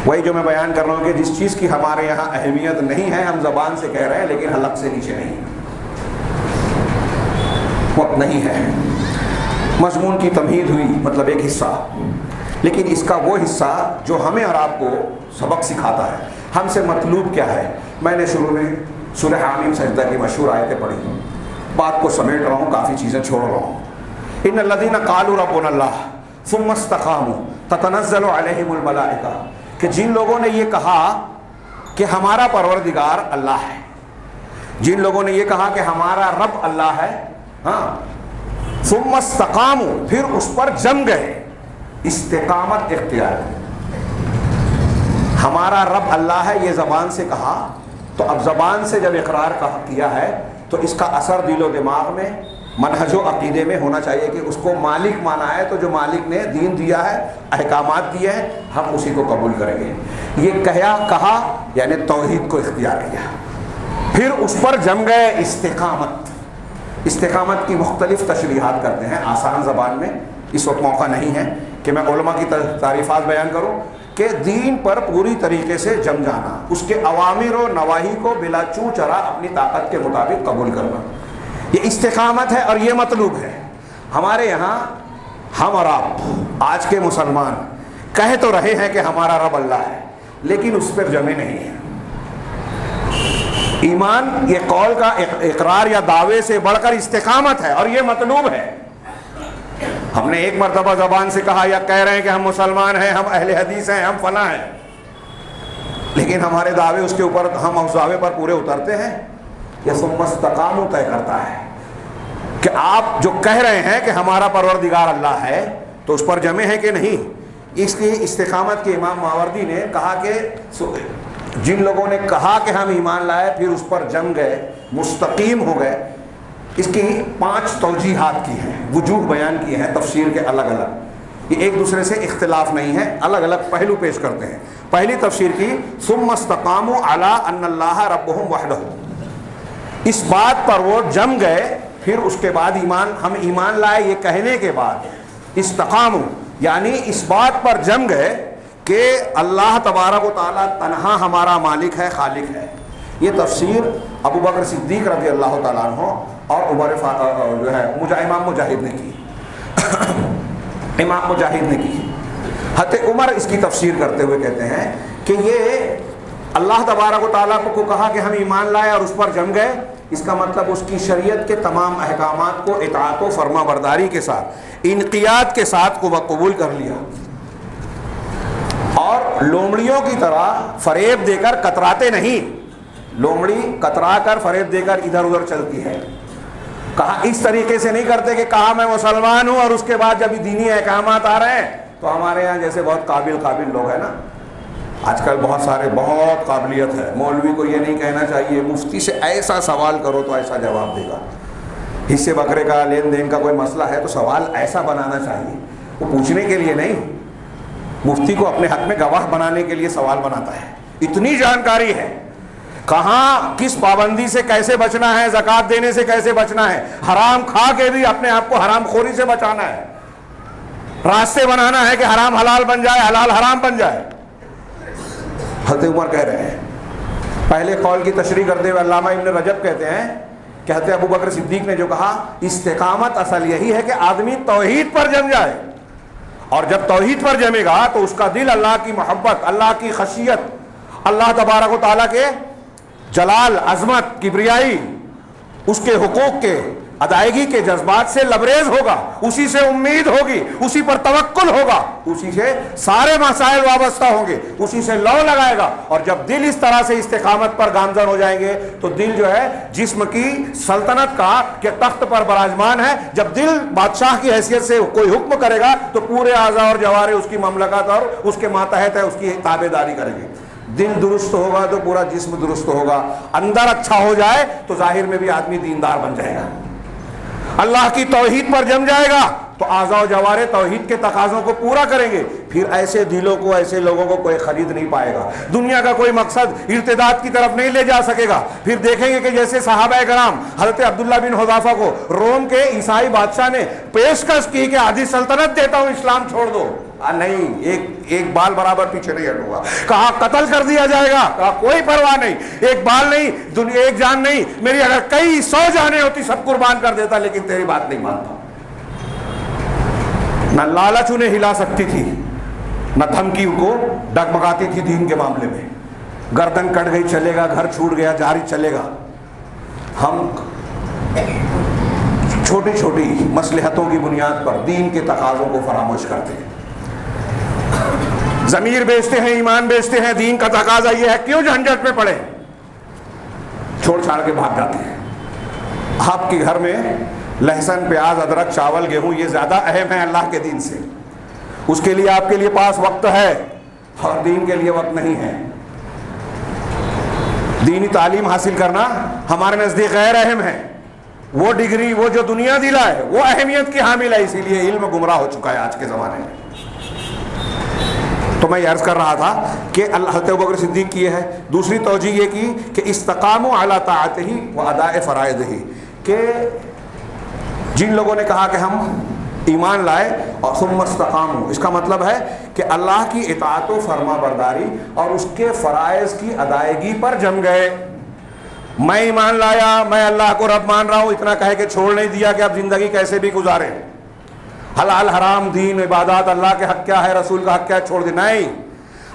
وہی جو میں بیان کر رہا ہوں کہ جس چیز کی ہمارے یہاں اہمیت نہیں ہے ہم زبان سے کہہ رہے ہیں لیکن حلق سے نیچے نہیں، وقت نہیں ہے. مضمون کی تمہید ہوئی، مطلب ایک حصہ، لیکن اس کا وہ حصہ جو ہمیں اور آپ کو سبق سکھاتا ہے. ہم سے مطلوب کیا ہے؟ میں نے شروع میں سورہ حامیم سجدہ کی مشہور آیتیں پڑھی، بات کو سمیٹ رہا ہوں، کافی چیزیں چھوڑ رہا ہوں. ان الذین قالوا ربنا اللہ ثم استقاموا تتنزل علیہم الملائکہ، کہ جن لوگوں نے یہ کہا کہ ہمارا پروردگار اللہ ہے، جن لوگوں نے یہ کہا کہ ہمارا رب اللہ ہے، ہاں، ثم استقاموا، پھر اس پر جم گئے، استقامت اختیار. ہمارا رب اللہ ہے یہ زبان سے کہا، تو اب زبان سے جب اقرار کیا ہے تو اس کا اثر دل و دماغ میں، منہج و عقیدے میں ہونا چاہیے کہ اس کو مالک مانا ہے، تو جو مالک نے دین دیا ہے، احکامات دیے ہیں، ہم اسی کو قبول کریں گے. یہ کہا یعنی توحید کو اختیار کیا، پھر اس پر جم گئے. استقامت کی مختلف تشریحات کرتے ہیں آسان زبان میں. اس وقت موقع نہیں ہے کہ میں علماء کی تعریفات بیان کروں کہ دین پر پوری طریقے سے جم جانا، اس کے اوامر و نواہی کو بلا چوں چرا اپنی طاقت کے مطابق قبول کرنا، یہ استقامت ہے اور یہ مطلوب ہے. ہمارے یہاں ہم اور آپ آج کے مسلمان کہہ تو رہے ہیں کہ ہمارا رب اللہ ہے، لیکن اس پر جمے نہیں ہیں. ایمان یہ قول کا اقرار یا دعوے سے بڑھ کر استقامت ہے اور یہ مطلوب ہے. ہم نے ایک مرتبہ زبان سے کہا یا کہہ رہے ہیں کہ ہم مسلمان ہیں، ہم اہل حدیث ہیں، ہم فلاں ہیں، لیکن ہمارے دعوے اس کے اوپر، ہم اس دعوے پر پورے اترتے ہیں. یہ ثم استقاموا طے کرتا ہے کہ آپ جو کہہ رہے ہیں کہ ہمارا پروردگار اللہ ہے تو اس پر جمے ہیں کہ نہیں. اس کی استقامت کے امام ماوردی نے کہا کہ جن لوگوں نے کہا کہ ہم ایمان لائے پھر اس پر جم گئے، مستقیم ہو گئے، اس کی 5 توجیحات کی ہیں، وجوہ بیان کی ہیں تفسیر کے الگ الگ. یہ ایک دوسرے سے اختلاف نہیں ہے، الگ الگ پہلو پیش کرتے ہیں. پہلی تفسیر کی ثم استقاموا علی ان اللہ ربهم وحدہ، اس بات پر وہ جم گئے، پھر اس کے بعد ہم ایمان لائے یہ کہنے کے بعد استقاموا یعنی اس بات پر جم گئے کہ اللہ تبارک و تعالیٰ تنہا ہمارا مالک ہے، خالق ہے. یہ تفسیر ابو بکر صدیق رضی اللہ تعالیٰ عنہ اور عمر جو ہے امام مجاہد نے کی امام مجاہد نے کی. حضرت عمر اس کی تفسیر کرتے ہوئے کہتے ہیں کہ یہ اللہ تبارک و تعالیٰ کو کہا کہ ہم ایمان لائے اور اس پر جم گئے، اس کا مطلب اس کی شریعت کے تمام احکامات کو اطاعت و فرما برداری کے ساتھ، انقیاد کے ساتھ قبول کر لیا، اور لومڑیوں کی طرح فریب دے کر کتراتے نہیں. لومڑی کترا کر فریب دے کر ادھر ادھر چلتی ہے. کہا اس طریقے سے نہیں کرتے کہ کہا میں مسلمان ہوں اور اس کے بعد جب دینی احکامات آ رہے ہیں تو ہمارے یہاں جیسے بہت قابل لوگ ہیں نا، آج کل بہت قابلیت ہے، مولوی کو یہ نہیں کہنا چاہیے مفتی سے ایسا سوال کرو تو ایسا جواب دے گا. حصے بکرے کا لین دین کا کوئی مسئلہ ہے تو سوال ایسا بنانا چاہیے، وہ پوچھنے کے لیے نہیں، مفتی کو اپنے حق میں گواہ بنانے کے لیے سوال بناتا ہے. اتنی جانکاری ہے، کہاں کس پابندی سے کیسے بچنا ہے، زکوٰۃ دینے سے کیسے بچنا ہے، حرام کھا کے بھی اپنے آپ کو حرام خوری سے بچانا ہے، راستے بنانا ہے کہ حرام حلال بن جائے، حلال حرام بن جائے. حضرت عمر کہہ رہے ہیں. پہلے قول کی تشریح کرتے ہوئے علامہ ابن رجب کہتے ہیں کہتے ابو بکر صدیق نے جو کہا استقامت اصل یہی ہے کہ آدمی توحید پر جم جائے، اور جب توحید پر جمے گا تو اس کا دل اللہ کی محبت، اللہ کی خشیت، اللہ تبارک و تعالیٰ کے جلال، عظمت، کبریائی، اس کے حقوق کے ادائیگی کے جذبات سے لبریز ہوگا، اسی سے امید ہوگی، اسی پر توکل ہوگا، اسی سے سارے مسائل وابستہ ہوں گے، اسی سے لو لگائے گا۔ اور جب دل اس طرح سے استقامت پر گامزن ہو جائیں گے تو دل جو ہے جسم کی سلطنت کا کہ تخت پر براجمان ہے، جب دل بادشاہ کی حیثیت سے کوئی حکم کرے گا تو پورے اعضاء اور جوارے اس کی مملکت اور اس کے ماتحت ہے، اس کی تابع داری کریں گے۔ دل درست ہوگا تو پورا جسم درست ہوگا، اندر اچھا ہو جائے تو ظاہر میں بھی آدمی دیندار بن جائے گا، اللہ کی توحید پر جم جائے گا تو اعضاء و جوارے توحید کے تقاضوں کو پورا کریں گے۔ پھر ایسے دلوں کو، ایسے لوگوں کو کوئی خرید نہیں پائے گا، دنیا کا کوئی مقصد ارتداد کی طرف نہیں لے جا سکے گا۔ پھر دیکھیں گے کہ جیسے صحابہ کرام حضرت عبداللہ بن حذافہ کو روم کے عیسائی بادشاہ نے پیشکش کی کہ آدھی سلطنت دیتا ہوں، اسلام چھوڑ دو، نہیں، ایک بال برابر پیچھے نہیں ہٹوں گا۔ کہا قتل کر دیا جائے گا، کہا کوئی پرواہ نہیں، ایک بال نہیں، دنیا ایک جان نہیں، میری اگر کئی 100 جانیں ہوتی سب قربان کر دیتا، لیکن تیری بات نہیں مانتا۔ نہ لالچ انہیں ہلا سکتی تھی، نہ دھمکی کو ڈگمگاتی تھی دین کے معاملے میں۔ گردن کٹ گئی چلے گا، گھر چھوٹ گیا جاری چلے گا۔ ہم چھوٹی چھوٹی مصلحتوں کی بنیاد پر دین کے تقاضوں کو فراموش کرتے ہیں، ضمیر بیچتے ہیں، ایمان بیچتے ہیں، دین کا تقاضا یہ ہے، کیوں جھنجٹ میں پڑے، چھوڑ چھاڑ کے بھاگ جاتے ہیں۔ آپ کے گھر میں لہسن، پیاز، ادرک، چاول، گیہوں یہ زیادہ اہم ہے اللہ کے دین سے، اس کے لیے آپ کے لیے پاس وقت ہے اور دین کے لیے وقت نہیں ہے۔ دینی تعلیم حاصل کرنا ہمارے نزدیک غیر اہم ہے، وہ ڈگری، وہ جو دنیا دلا ہے وہ اہمیت کی حامل ہے، اسی لیے علم گمراہ ہو چکا ہے آج کے زمانے میں۔ تو میں یہ عرض کر رہا تھا کہ حضرت ابوبکر صدیق کی ہے دوسری توجہ یہ کی کہ استقاموا علی طاعتہ و اداء فرائضہ، کہ جن لوگوں نے کہا کہ ہم ایمان لائے اور ثم استقاموا، اس کا مطلب ہے کہ اللہ کی اطاعت و فرما برداری اور اس کے فرائض کی ادائیگی پر جم گئے۔ میں ایمان لایا، میں اللہ کو رب مان رہا ہوں، اتنا کہے کہ چھوڑ نہیں دیا کہ اب زندگی کیسے بھی گزارے، حلال حرام، دین، عبادات، اللہ کے حق کیا ہے، رسول کا حق کیا ہے، چھوڑ دے، نہیں،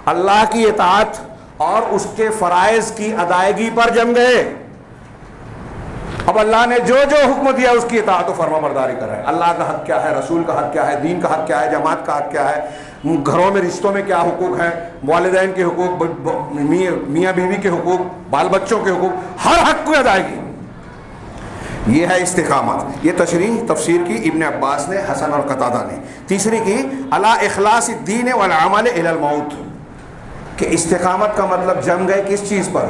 اللہ کی اطاعت اور اس کے فرائض کی ادائیگی پر جم گئے۔ اب اللہ نے جو جو حکم دیا اس کی اطاعت و فرما برداری کر رہے ہیں، اللہ کا حق کیا ہے، رسول کا حق کیا ہے، دین کا حق کیا ہے، جماعت کا حق کیا ہے، گھروں میں رشتوں میں کیا حقوق ہیں، والدین کے حقوق، میاں بیوی کے حقوق، بال بچوں کے حقوق، ہر حق کو ادائیگی، یہ ہے استقامت۔ یہ تشریح تفسیر کی ابن عباس نے، حسن اور قتادہ نے۔ تیسری کی علی اخلاص الدین والعمل الی الموت، کہ استقامت کا مطلب جم گئے کس چیز پر،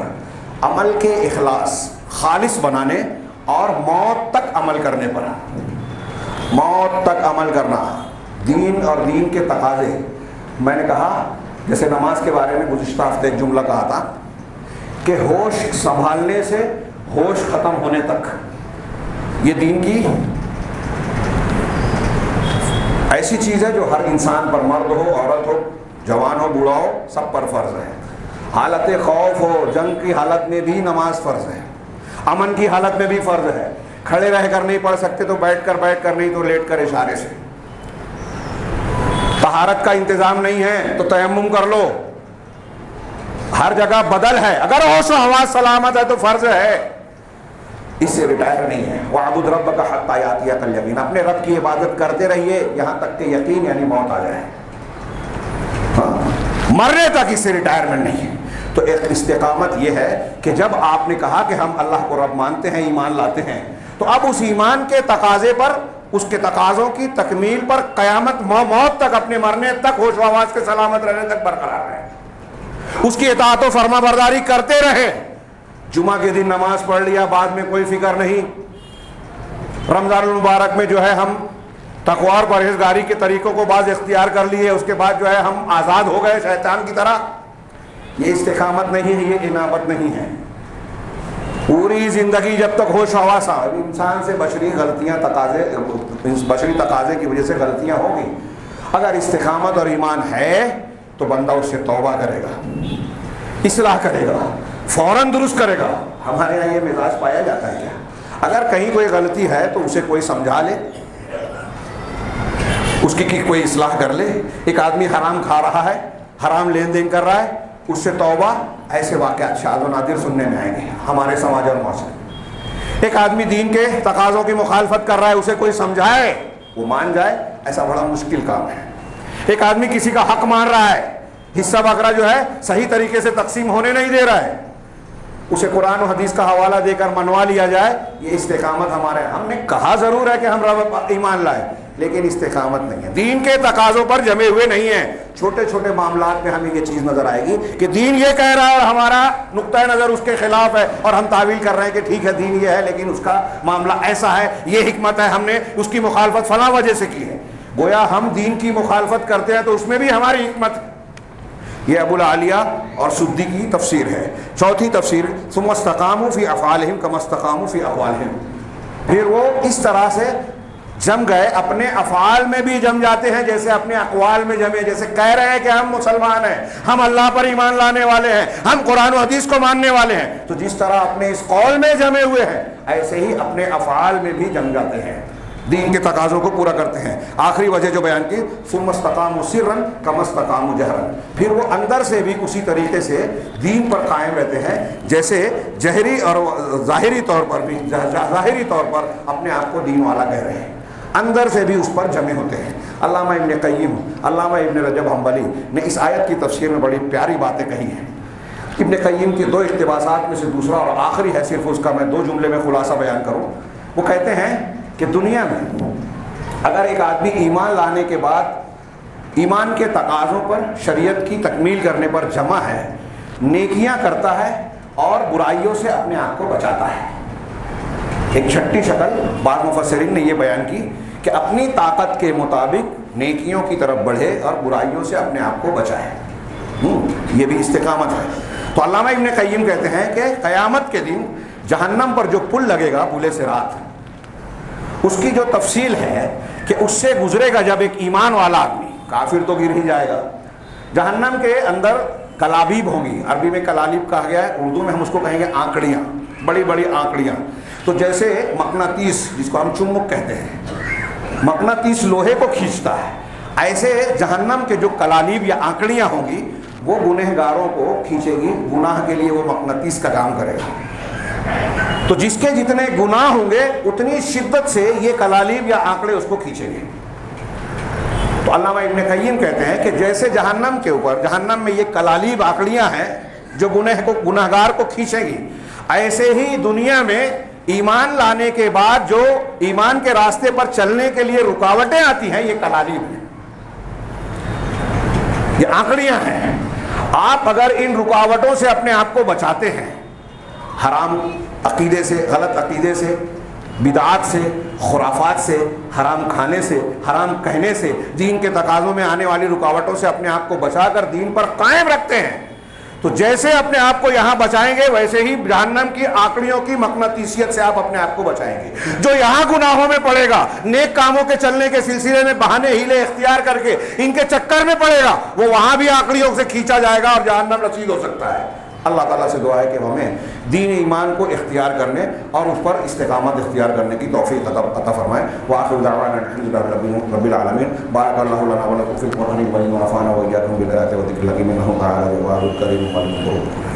عمل کے اخلاص، خالص بنانے اور موت تک عمل کرنے پر، موت تک عمل کرنا، دین اور دین کے تقاضے۔ میں نے کہا جیسے نماز کے بارے میں گزشتہ ہفتے ایک جملہ کہا تھا کہ ہوش سنبھالنے سے ہوش ختم ہونے تک یہ دین کی ایسی چیز ہے جو ہر انسان پر، مرد ہو، عورت ہو، جوان ہو، بوڑھا ہو، سب پر فرض ہے۔ حالت خوف ہو، جنگ کی حالت میں بھی نماز فرض ہے، امن کی حالت میں بھی فرض ہے، کھڑے رہ کر نہیں پڑھ سکتے تو بیٹھ کر نہیں تو لیٹ کر اشارے سے، طہارت کا انتظام نہیں ہے تو تیمم کر لو، ہر جگہ بدل ہے، اگر ہوش و حواس سلامت ہے تو فرض ہے، اس سے ریٹائر نہیں ہے۔ وَاعْبُدْ رَبَّكَ حَتَّىٰ يَأْتِيَكَ الْيَقِينُ، اپنے رب کی عبادت کرتے رہیے یہاں تک کہ یقین یعنی موت آ جائے، مرنے تک اس سے ریٹائرمنٹ نہیں ہے۔ تو ایک استقامت یہ ہے کہ جب آپ نے کہا کہ ہم اللہ کو رب مانتے ہیں، ایمان لاتے ہیں، تو اب اس ایمان کے تقاضے پر، اس کے تقاضوں کی تکمیل پر قیامت موت تک، اپنے مرنے تک ہوش و حواس کے سلامت رہنے تک برقرار رہے، اس کی اطاعت و فرما برداری کرتے رہے۔ جمعہ کے دن نماز پڑھ لیا، بعد میں کوئی فکر نہیں، رمضان المبارک میں جو ہے ہم تقوی اور پرہیزگاری کے طریقوں کو بعض اختیار کر لیے، اس کے بعد جو ہے ہم آزاد ہو گئے شیطان کی طرح، یہ استقامت نہیں ہے، یہ انابت نہیں ہے۔ پوری زندگی جب تک ہوش و حواس، انسان سے بشری غلطیاں، بشری تقاضے کی وجہ سے غلطیاں ہوگی، اگر استقامت اور ایمان ہے تو بندہ اس سے توبہ کرے گا، اصلاح کرے گا، فوراً درست کرے گا۔ ہمارے یہاں یہ مزاج پایا جاتا ہے کیا؟ اگر کہیں کوئی غلطی ہے تو اسے کوئی سمجھا لے، اس کی کوئی اصلاح کر لے۔ ایک آدمی حرام کھا رہا ہے، حرام لین دین کر رہا ہے، اس سے توبہ، ایسے واقعات شاذ و نادر سننے میں آئیں گے ہمارے سماج اور معاشرے۔ ایک آدمی دین کے تقاضوں کی مخالفت کر رہا ہے، اسے کوئی سمجھائے، وہ مان جائے، ایسا بڑا مشکل کام ہے۔ ایک آدمی کسی کا حق مان رہا ہے، حصہ بکرا جو ہے صحیح طریقے سے تقسیم ہونے نہیں دے رہا ہے، اسے قرآن و حدیث کا حوالہ دے کر منوا لیا جائے، یہ استقامت ہمارے، ہم نے کہا ضرور ہے کہ ہم رب ایمان لائے، لیکن استقامت نہیں ہے، دین کے تقاضوں پر جمے ہوئے نہیں ہیں۔ چھوٹے چھوٹے معاملات میں ہمیں یہ چیز نظر آئے گی کہ دین یہ کہہ رہا ہے اور ہمارا نقطۂ نظر اس کے خلاف ہے، اور ہم تعویل کر رہے ہیں کہ ٹھیک ہے دین یہ ہے لیکن اس کا معاملہ ایسا ہے، یہ حکمت ہے، ہم نے اس کی مخالفت فلاں وجہ سے کی ہے۔ گویا ہم دین کی مخالفت کرتے ہیں تو اس میں بھی ہماری حکمت ہے۔ یہ ابو العالیہ اور سدی کی تفسیر ہے۔ چوتھی تفسیر، ثم استقاموا فی افعالہم کما استقاموا فی اقوالہم، پھر وہ اس طرح سے جم گئے، اپنے افعال میں بھی جم جاتے ہیں جیسے اپنے اقوال میں جمے، جیسے کہہ رہے ہیں کہ ہم مسلمان ہیں، ہم اللہ پر ایمان لانے والے ہیں، ہم قرآن و حدیث کو ماننے والے ہیں، تو جس طرح اپنے اس قول میں جمے ہوئے ہیں ایسے ہی اپنے افعال میں بھی جم جاتے ہیں، دین کے تقاضوں کو پورا کرتے ہیں۔ آخری وجہ جو بیان کی، ثم استقاموا سرا کما استقاموا جہرا، پھر وہ اندر سے بھی اسی طریقے سے دین پر قائم رہتے ہیں جیسے جہری اور ظاہری طور پر بھی، ظاہری طور پر اپنے آپ کو دین والا کہہ رہے ہیں، اندر سے بھی اس پر جمے ہوتے ہیں۔ علامہ ابن قیم، علامہ ابن رجب حنبلی نے اس آیت کی تفسیر میں بڑی پیاری باتیں کہی ہیں۔ ابن قیم کی دو اقتباسات میں سے دوسرا اور آخری ہے، صرف اس کا میں 2 جملے میں خلاصہ بیان کروں۔ وہ کہتے ہیں کہ دنیا میں اگر ایک آدمی ایمان لانے کے بعد ایمان کے تقاضوں پر، شریعت کی تکمیل کرنے پر جمع ہے، نیکیاں کرتا ہے اور برائیوں سے اپنے آپ کو بچاتا ہے، ایک چھٹی شکل بعض مفسرین نے یہ بیان کی کہ اپنی طاقت کے مطابق نیکیوں کی طرف بڑھے اور برائیوں سے اپنے آپ کو بچائے، یہ بھی استقامت ہے۔ تو علامہ ابن قیم کہتے ہیں کہ قیامت کے دن جہنم پر جو پل لگے گا، پل صراط، اس کی جو تفصیل ہے کہ اس سے گزرے گا جب ایک ایمان والا آدمی، کافر تو گر ہی جائے گا، جہنم کے اندر کلابیب ہوں گی، عربی میں کلالیب کہا گیا ہے، اردو میں ہم اس کو کہیں گے آنکڑیاں، بڑی بڑی آنکڑیاں۔ تو جیسے مقناطیس جس کو ہم چمک کہتے ہیں، مقناطیس لوہے کو کھینچتا ہے، ایسے جہنم کے جو کلالیب یا آنکڑیاں ہوں گی وہ گنہگاروں کو کھینچے گی، گناہ کے لیے وہ مقناطیس کا کام کرے گا۔ تو جس کے جتنے گناہ ہوں گے اتنی شدت سے یہ کلالیب یا آنکڑے اس کو کھینچیں گے۔ تو علامہ ابن قیم کہتے ہیں کہ جیسے جہنم کے اوپر، جہنم میں یہ کلالیب آنکڑیاں ہیں جو گنہگار کو کھینچیں گی، ایسے ہی دنیا میں ایمان لانے کے بعد جو ایمان کے راستے پر چلنے کے لیے رکاوٹیں آتی ہیں، یہ کلالیب ہیں، یہ آنکڑیاں ہیں۔ آپ اگر ان رکاوٹوں سے اپنے آپ کو بچاتے ہیں، حرام عقیدے سے، غلط عقیدے سے، بدعات سے، خرافات سے، حرام کھانے سے، حرام کہنے سے، دین کے تقاضوں میں آنے والی رکاوٹوں سے اپنے آپ کو بچا کر دین پر قائم رکھتے ہیں، تو جیسے اپنے آپ کو یہاں بچائیں گے ویسے ہی جہنم کی آنکڑیوں کی مقناطیسیت سے آپ اپنے آپ کو بچائیں گے۔ جو یہاں گناہوں میں پڑے گا، نیک کاموں کے چلنے کے سلسلے میں بہانے ہیلے اختیار کر کے ان کے چکر میں پڑے گا، وہ وہاں بھی آنکڑیوں سے کھینچا جائے گا اور جہنم رسید ہو سکتا ہے۔ اللہ تعالیٰ سے دعا ہے کہ ہمیں دین ایمان کو اختیار کرنے اور اس پر استقامت اختیار کرنے کی توفیق عطا فرمائے۔ وآخر دعوانا الحمد للہ رب العالمین۔ بارک اللہ لنا ولکم فی القرآن العظیم ونفعنا وإیاکم بالآیات والذکر الحکیم، انہ تعالی جواد کریم قریب۔